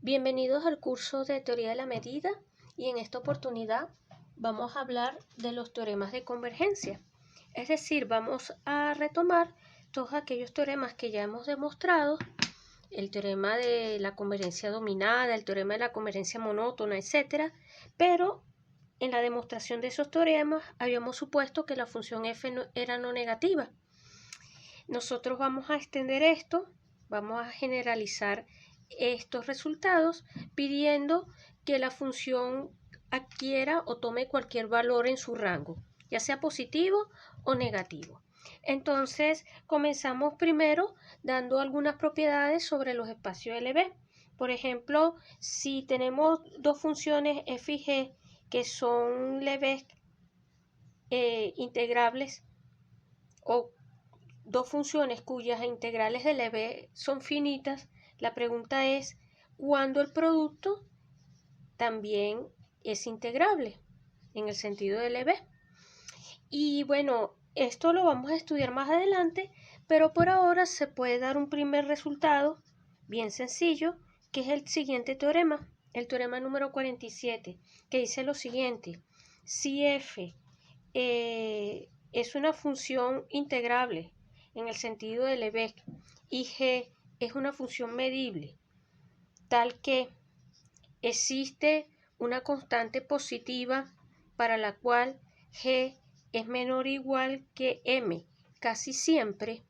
Bienvenidos al curso de Teoría de la Medida y en esta oportunidad vamos a hablar de los teoremas de convergencia. Es decir, vamos a retomar todos aquellos teoremas que ya hemos demostrado, el teorema de la convergencia dominada, el teorema de la convergencia monótona, etc. Pero en la demostración de esos teoremas habíamos supuesto que la función f era no negativa. Nosotros vamos a extender esto, vamos a generalizar estos resultados pidiendo que la función adquiera o tome cualquier valor en su rango, ya sea positivo o negativo. Entonces comenzamos primero dando algunas propiedades sobre los espacios LB. Por ejemplo, si tenemos dos funciones f y g que son Lebesgue integrables o dos funciones cuyas integrales de Lebesgue son finitas, la pregunta es ¿cuándo el producto también es integrable en el sentido de Lebesgue? Y bueno, esto lo vamos a estudiar más adelante, pero por ahora se puede dar un primer resultado bien sencillo, que es el siguiente teorema, el teorema número 47, que dice lo siguiente: si f es una función integrable en el sentido de Lebesgue y g es una función medible, tal que existe una constante positiva para la cual g es menor o igual que m casi siempre,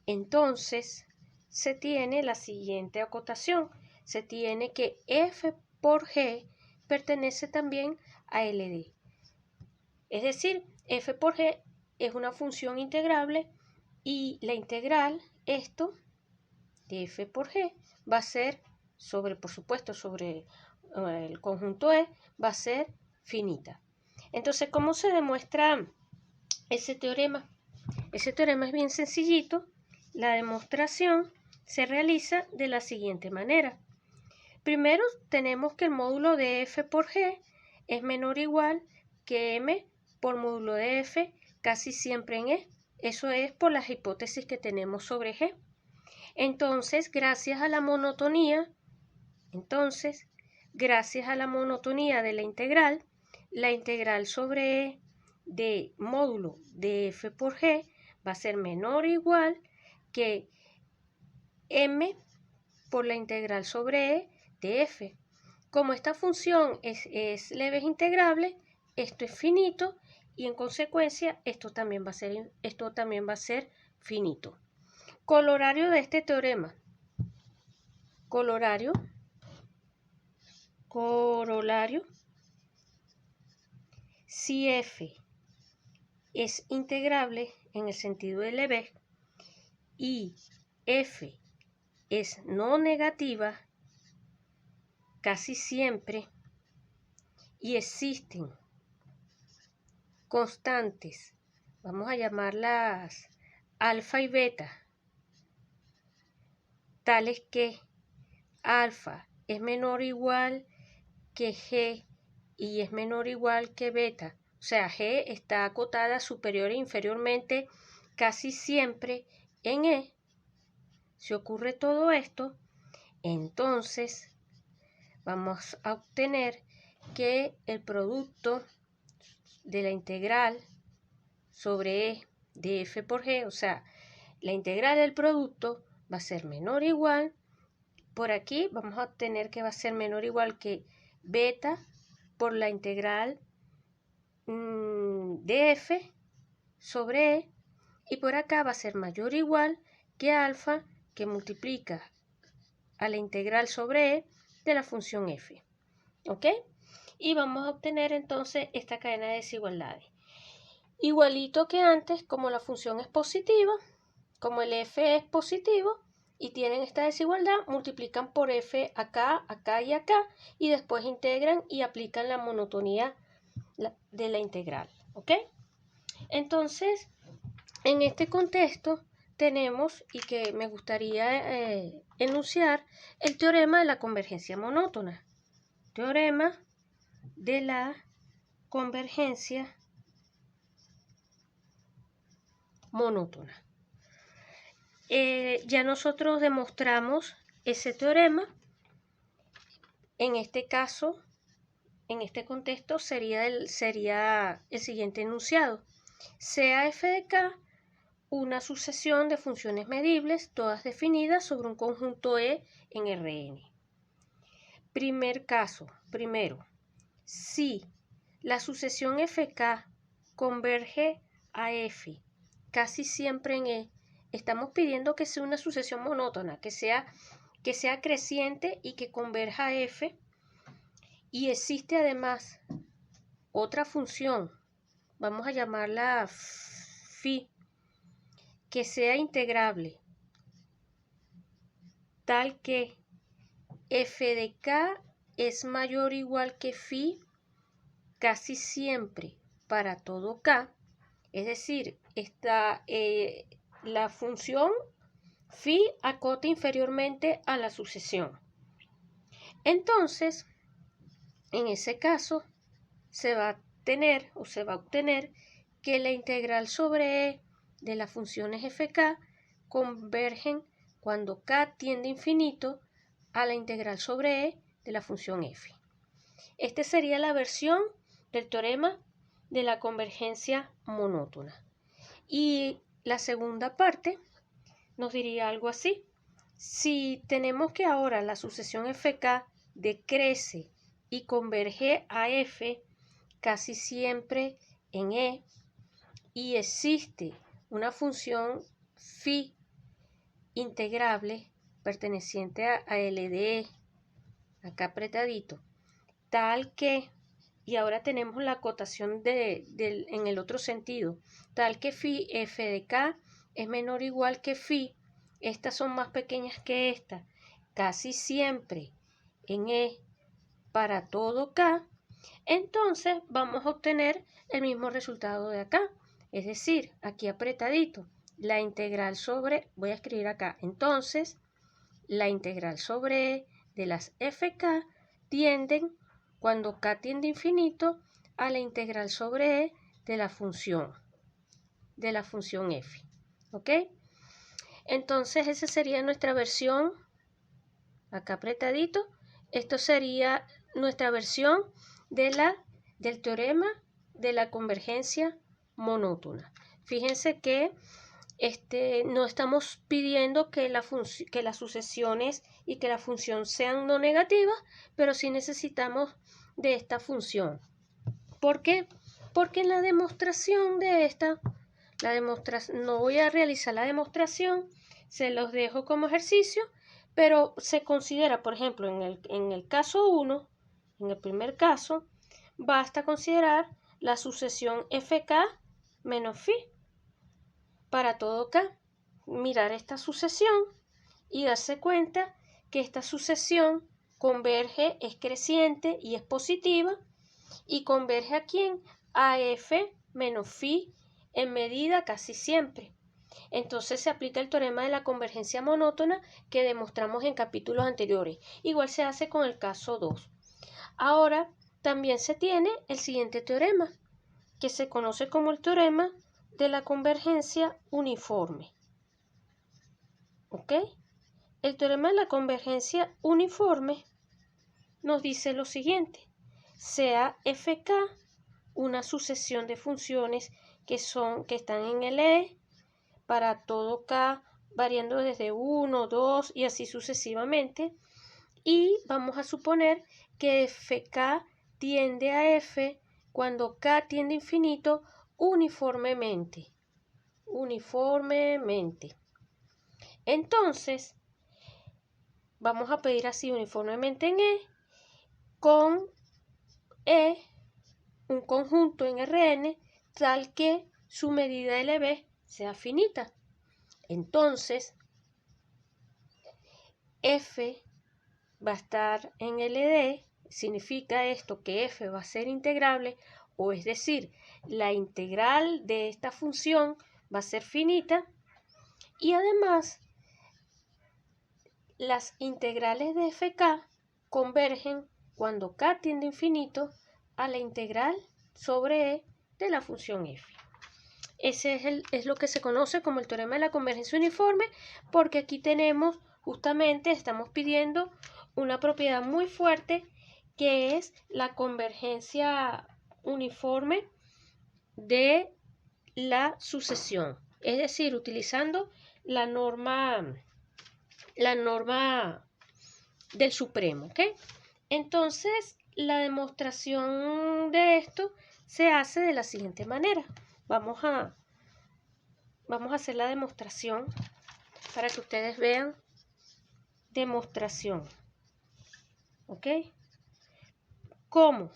entonces se tiene la siguiente acotación: se tiene que f por g pertenece también a LD. Es decir, f por g es una función integrable y la integral, esto, de f por g, va a ser sobre, por supuesto, sobre el conjunto E, va a ser finita. Entonces, ¿cómo se demuestra ese teorema? Ese teorema es bien sencillito. La demostración se realiza de la siguiente manera. Primero tenemos que el módulo de f por g es menor o igual que m por módulo de f casi siempre en E. Eso es por las hipótesis que tenemos sobre g. Entonces, gracias a la monotonía de la integral sobre E de módulo de f por g va a ser menor o igual que m por la integral sobre E de f. Como esta función es Lebesgue integrable, esto es finito y en consecuencia esto también va a ser finito. Corolario de este teorema. Corolario. Si f es integrable en el sentido de Lebesgue y f es no negativa casi siempre y existen constantes, vamos a llamarlas alfa y beta, tales que alfa es menor o igual que g y es menor o igual que beta, o sea, g está acotada superior e inferiormente casi siempre en E. Si ocurre todo esto, entonces vamos a obtener que el producto de la integral sobre E de f por g, o sea, la integral del producto va a ser menor o igual, por aquí vamos a obtener que va a ser menor o igual que beta por la integral de f sobre E, y por acá va a ser mayor o igual que alfa que multiplica a la integral sobre E de la función f. ¿Ok? Y vamos a obtener entonces esta cadena de desigualdades. Igualito que antes, como la función es positiva, como el f es positivo y tienen esta desigualdad, multiplican por f acá, acá y acá, y después integran y aplican la monotonía de la integral. ¿Ok? Entonces, en este contexto tenemos, y que me gustaría enunciar, el teorema de la convergencia monótona. Teorema de la convergencia monótona. Ya nosotros demostramos ese teorema En este caso, en este contexto, sería el siguiente enunciado. Sea f de k una sucesión de funciones medibles, todas definidas sobre un conjunto E en Rn. Primer caso, primero, si la sucesión fk converge a f casi siempre en E, estamos pidiendo que sea una sucesión monótona, que sea creciente y que converja a f, y existe además otra función, vamos a llamarla phi, que sea integrable, tal que f de k es mayor o igual que phi casi siempre para todo k, es decir, la función phi acota inferiormente a la sucesión. Entonces, en ese caso, se va a obtener que la integral sobre E de las funciones fk convergen cuando k tiende a infinito a la integral sobre E de la función f. Esta sería la versión del teorema de la convergencia monótona. Y la segunda parte nos diría algo así. Si tenemos que ahora la sucesión fk decrece y converge a f casi siempre en E, y existe una función phi integrable perteneciente a L de E, acá apretadito, tal que, y ahora tenemos la acotación en el otro sentido, tal que phi f de k es menor o igual que phi, estas son más pequeñas que esta, casi siempre en E para todo k, entonces vamos a obtener el mismo resultado de acá, es decir, aquí apretadito, la integral sobre, voy a escribir acá, entonces la integral sobre E de las fk tienden, cuando k tiende a infinito, a la integral sobre E de la función f. ¿Ok? Entonces esa sería nuestra versión, acá apretadito, esto sería nuestra versión del teorema de la convergencia monótona. Fíjense que no estamos pidiendo que las sucesiones y que la función sean no negativas, pero sí necesitamos de esta función. ¿Por qué? Porque en la demostración de esta, no voy a realizar la demostración, se los dejo como ejercicio, pero se considera, por ejemplo, en el caso 1, en el primer caso, basta considerar la sucesión fk menos phi para todo k. Mirar esta sucesión y darse cuenta que esta sucesión converge, es creciente y es positiva, y converge ¿a quién? A f menos phi en medida casi siempre. Entonces se aplica el teorema de la convergencia monótona que demostramos en capítulos anteriores. Igual se hace con el caso 2. Ahora también se tiene el siguiente teorema, que se conoce como el teorema de la convergencia uniforme. ¿Ok? El teorema de la convergencia uniforme nos dice lo siguiente. Sea fk una sucesión de funciones que están en el E para todo k, variando desde 1, 2 y así sucesivamente. Y vamos a suponer que fk tiende a f cuando k tiende a infinito uniformemente. Entonces, vamos a pedir así uniformemente en E, con E, un conjunto en Rn, tal que su medida LB sea finita. Entonces, f va a estar en LD, significa esto que f va a ser integrable, o es decir, la integral de esta función va a ser finita, y además las integrales de fk convergen cuando k tiende a infinito a la integral sobre E de la función f. Ese es lo que se conoce como el teorema de la convergencia uniforme, porque aquí tenemos, justamente estamos pidiendo una propiedad muy fuerte que es la convergencia uniforme de la sucesión, es decir, utilizando la norma del Supremo, ¿ok? Entonces, la demostración de esto se hace de la siguiente manera. Vamos a hacer la demostración para que ustedes vean. Demostración, ¿ok? Como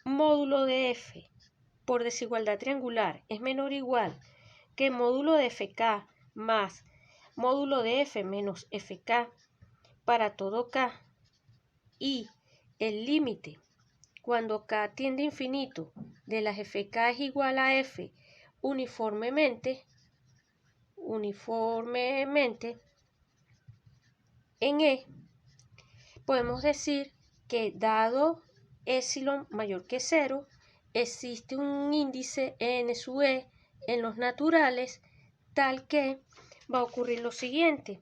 módulo de f por desigualdad triangular es menor o igual que módulo de fk más módulo de f menos fk para todo k, y el límite cuando k tiende a infinito de las fk es igual a f uniformemente en E, podemos decir que dado epsilon mayor que 0, existe un índice n sub e en los naturales tal que va a ocurrir lo siguiente,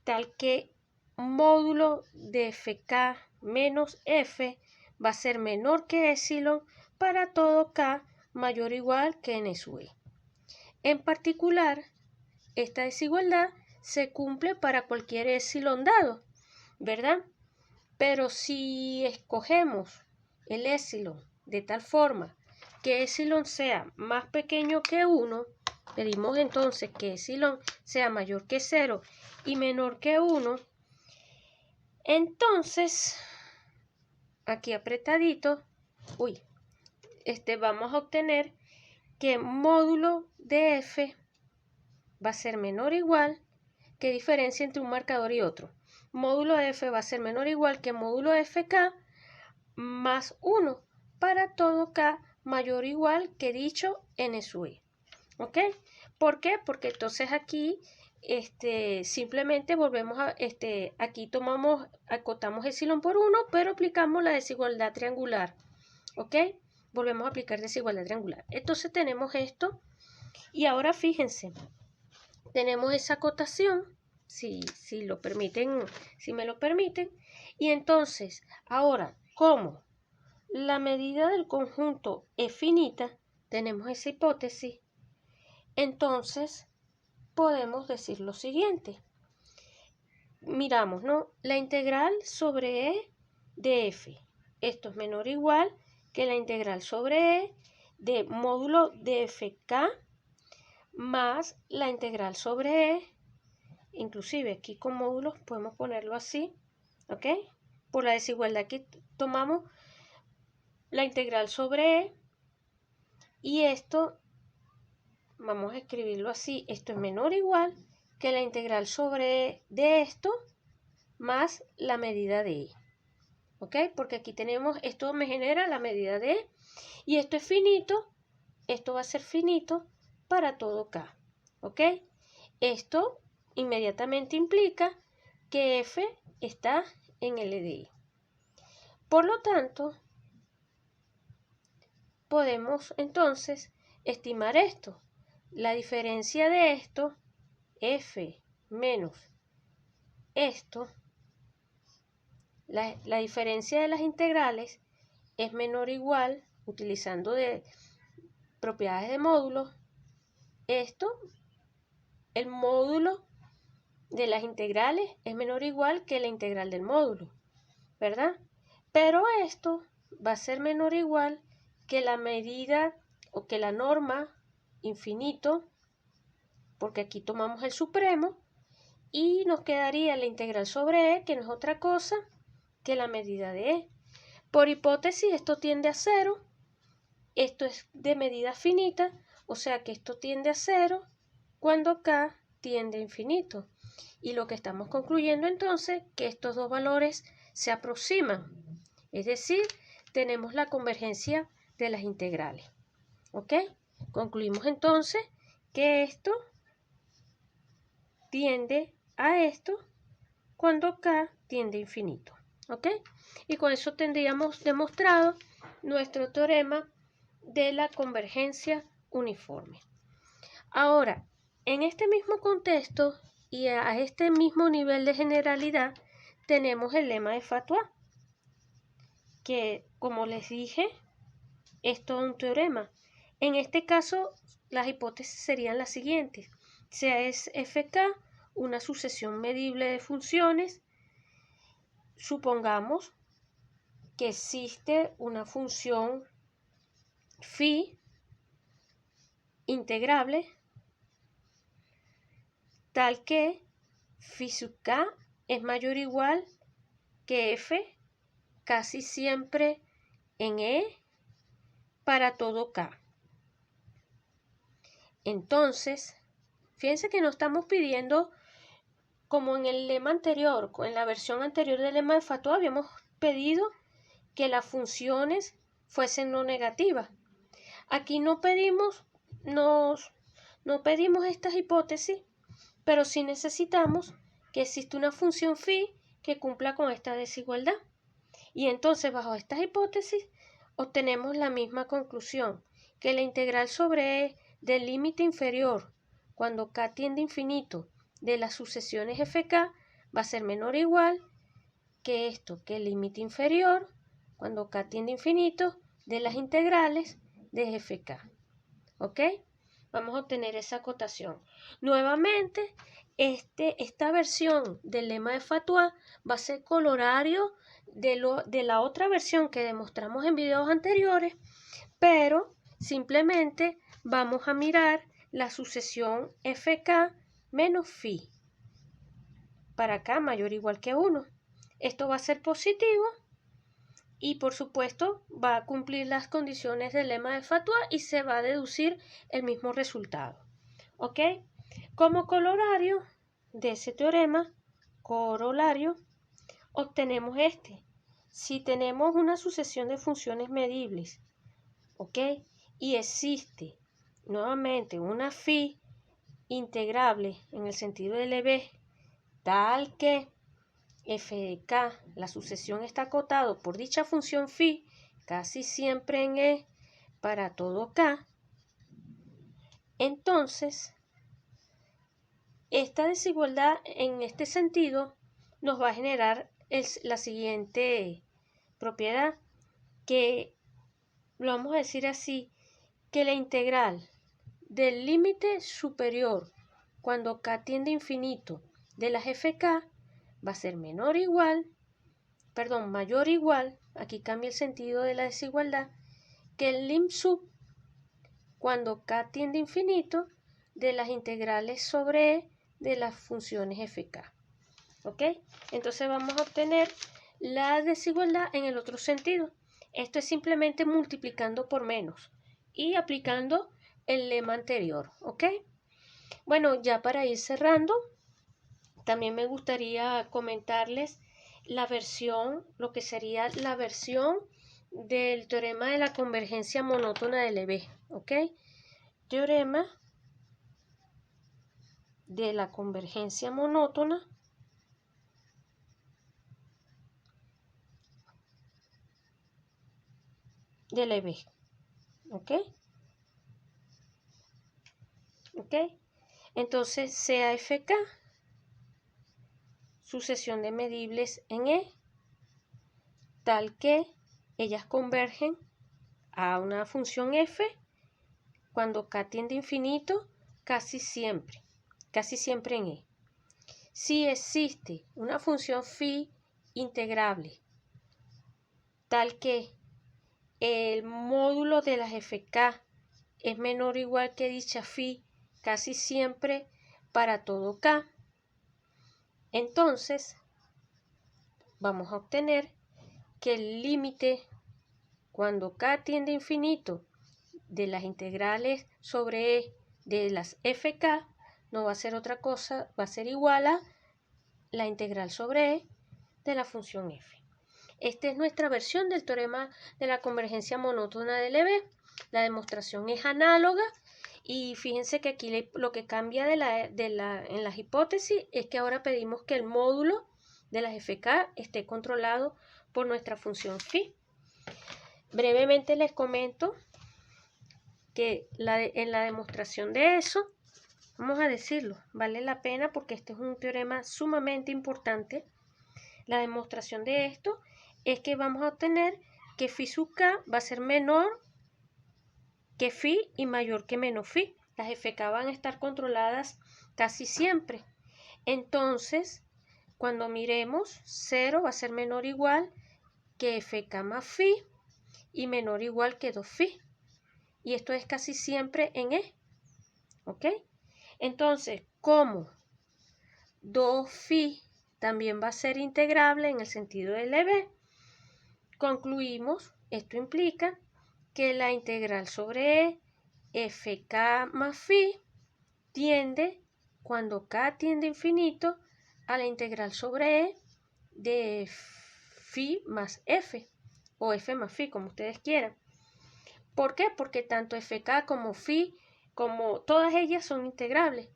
tal que módulo de fk menos f va a ser menor que epsilon para todo k mayor o igual que n sub e. En particular, esta desigualdad se cumple para cualquier epsilon dado, ¿verdad? Pero si escogemos el epsilon de tal forma que epsilon sea más pequeño que 1, pedimos entonces que epsilon sea mayor que 0 y menor que 1, entonces, aquí apretadito, vamos a obtener que módulo de f va a ser menor o igual, ¿qué diferencia entre un marcador y otro? Módulo de f va a ser menor o igual que módulo de fk más 1 para todo k mayor o igual que dicho n sub e. ¿Ok? ¿Por qué? Porque entonces aquí simplemente volvemos a, aquí acotamos epsilon por 1, pero aplicamos la desigualdad triangular. ¿Ok? Volvemos a aplicar desigualdad triangular. Entonces tenemos esto y ahora fíjense, tenemos esa acotación, si lo permiten, si me lo permiten, y entonces ahora, como la medida del conjunto es finita, tenemos esa hipótesis, entonces podemos decir lo siguiente. Miramos, ¿no? La integral sobre e de f. Esto es menor o igual que la integral sobre e de módulo de fk más la integral sobre e, inclusive aquí con módulos podemos ponerlo así, ¿ok? Por la desigualdad que tomamos la integral sobre e, y esto vamos a escribirlo así, esto es menor o igual que la integral sobre e de esto más la medida de e, ¿ok? Porque aquí tenemos, esto me genera la medida de e, y esto es finito, esto va a ser finito para todo k, ¿ok? Esto inmediatamente implica que f está en L de i. Por lo tanto, podemos entonces estimar esto. La diferencia de esto, f menos esto, la diferencia de las integrales es menor o igual, utilizando de propiedades de módulos, esto, el módulo de las integrales es menor o igual que la integral del módulo, ¿verdad? Pero esto va a ser menor o igual que la medida o que la norma infinito, porque aquí tomamos el supremo, y nos quedaría la integral sobre e, que no es otra cosa que la medida de e. Por hipótesis, esto tiende a 0, esto es de medida finita, o sea que esto tiende a 0 cuando k tiende a infinito. Y lo que estamos concluyendo entonces, que estos dos valores se aproximan, es decir, tenemos la convergencia de las integrales. ¿Ok? Concluimos entonces que esto tiende a esto cuando k tiende a infinito. ¿Ok? Y con eso tendríamos demostrado nuestro teorema de la convergencia uniforme. Ahora, en este mismo contexto y a este mismo nivel de generalidad, tenemos el lema de Fatois, que como les dije, es todo un teorema. En este caso, las hipótesis serían las siguientes. Sea es FK una sucesión medible de funciones. Supongamos que existe una función phi integrable tal que phi sub k es mayor o igual que f casi siempre en E para todo k. Entonces, fíjense que no estamos pidiendo, como en el lema anterior, en la versión anterior del lema de Fatois, habíamos pedido que las funciones fuesen no negativas. Aquí no pedimos estas hipótesis, pero sí necesitamos que exista una función phi que cumpla con esta desigualdad. Y entonces, bajo estas hipótesis, obtenemos la misma conclusión, que la integral sobre E del límite inferior, cuando k tiende a infinito, de las sucesiones fk, va a ser menor o igual que esto, que el límite inferior, cuando k tiende a infinito, de las integrales de fk. ¿Ok? Vamos a obtener esa acotación. Nuevamente, esta versión del lema de Fatois va a ser corolario de la otra versión que demostramos en videos anteriores, pero simplemente vamos a mirar la sucesión fk menos phi para k mayor o igual que 1. Esto va a ser positivo y por supuesto va a cumplir las condiciones del lema de Fatois y se va a deducir el mismo resultado. ¿Ok? Como corolario de ese teorema, obtenemos este. Si tenemos una sucesión de funciones medibles, ¿ok? Y existe nuevamente una phi integrable en el sentido del EB, tal que f de k, la sucesión está acotado por dicha función phi, casi siempre en E para todo k, entonces esta desigualdad en este sentido nos va a generar la siguiente propiedad, que lo vamos a decir así, que la integral del límite superior cuando k tiende a infinito de las fk va a ser mayor o igual, aquí cambia el sentido de la desigualdad, que el lim sub cuando k tiende a infinito de las integrales sobre E de las funciones fk. ¿Ok? Entonces vamos a obtener la desigualdad en el otro sentido. Esto es simplemente multiplicando por menos y aplicando el lema anterior. ¿Ok? Bueno, ya para ir cerrando, también me gustaría comentarles lo que sería la versión del teorema de la convergencia monótona de Lebesgue. ¿Ok? Teorema de la convergencia monótona de Lebesgue. ¿Ok? ¿Ok? Entonces, CAFK, sucesión de medibles en E, tal que ellas convergen a una función f cuando k tiende a infinito, casi siempre en E. Si existe una función phi integrable tal que el módulo de las fk es menor o igual que dicha phi casi siempre para todo k, entonces vamos a obtener que el límite cuando k tiende a infinito de las integrales sobre E de las fk no va a ser otra cosa, va a ser igual a la integral sobre E de la función f. Esta es nuestra versión del teorema de la convergencia monótona de Lebesgue. La demostración es análoga y fíjense que aquí lo que cambia en las hipótesis es que ahora pedimos que el módulo de las fk esté controlado por nuestra función phi. Brevemente les comento que en la demostración de eso, vamos a decirlo, vale la pena porque este es un teorema sumamente importante. La demostración de esto es que vamos a obtener que phi sub k va a ser menor que phi y mayor que menos phi. Las fk van a estar controladas casi siempre. Entonces, cuando miremos, 0 va a ser menor o igual que fk más phi y menor o igual que 2 phi. Y esto es casi siempre en E. ¿Ok? Entonces, como 2 phi también va a ser integrable en el sentido de LB, concluimos, esto implica que la integral sobre E fk más phi tiende, cuando k tiende a infinito, a la integral sobre E de phi más f, o f más phi, como ustedes quieran. ¿Por qué? Porque tanto fk como phi, como todas ellas son integrables.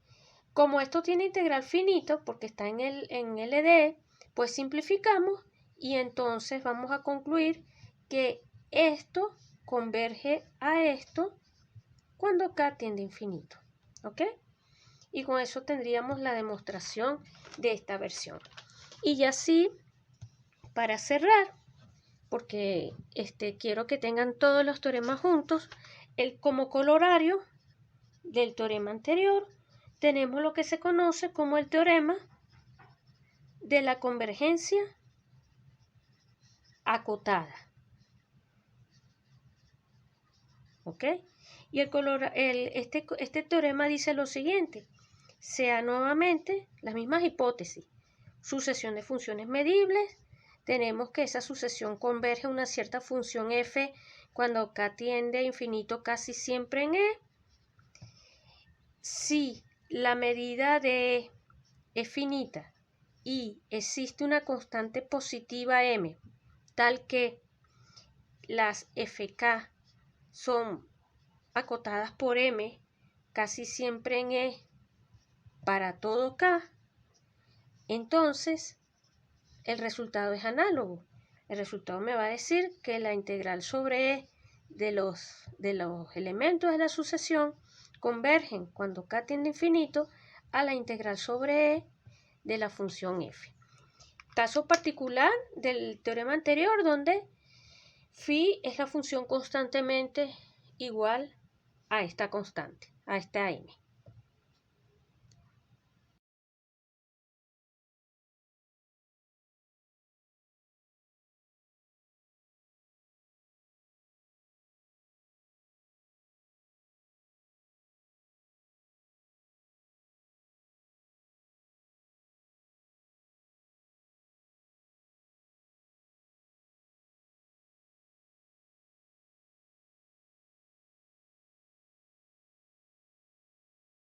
Como esto tiene integral finito, porque está en LD, pues simplificamos y entonces vamos a concluir que esto converge a esto cuando k tiende a infinito. ¿Ok? Y con eso tendríamos la demostración de esta versión. Y ya sí, para cerrar, porque quiero que tengan todos los teoremas juntos, como colorario del teorema anterior, tenemos lo que se conoce como el teorema de la convergencia acotada. ¿Ok? Y este teorema dice lo siguiente: sea nuevamente las mismas hipótesis, sucesión de funciones medibles, tenemos que esa sucesión converge a una cierta función f cuando k tiende a infinito casi siempre en E. Si la medida de E es finita y existe una constante positiva m, tal que las fk son acotadas por m casi siempre en E para todo k, entonces el resultado es análogo. El resultado me va a decir que la integral sobre E de los elementos de la sucesión convergen cuando k tiende a infinito a la integral sobre E de la función f. Caso particular del teorema anterior, donde phi es la función constantemente igual a esta constante, a esta m.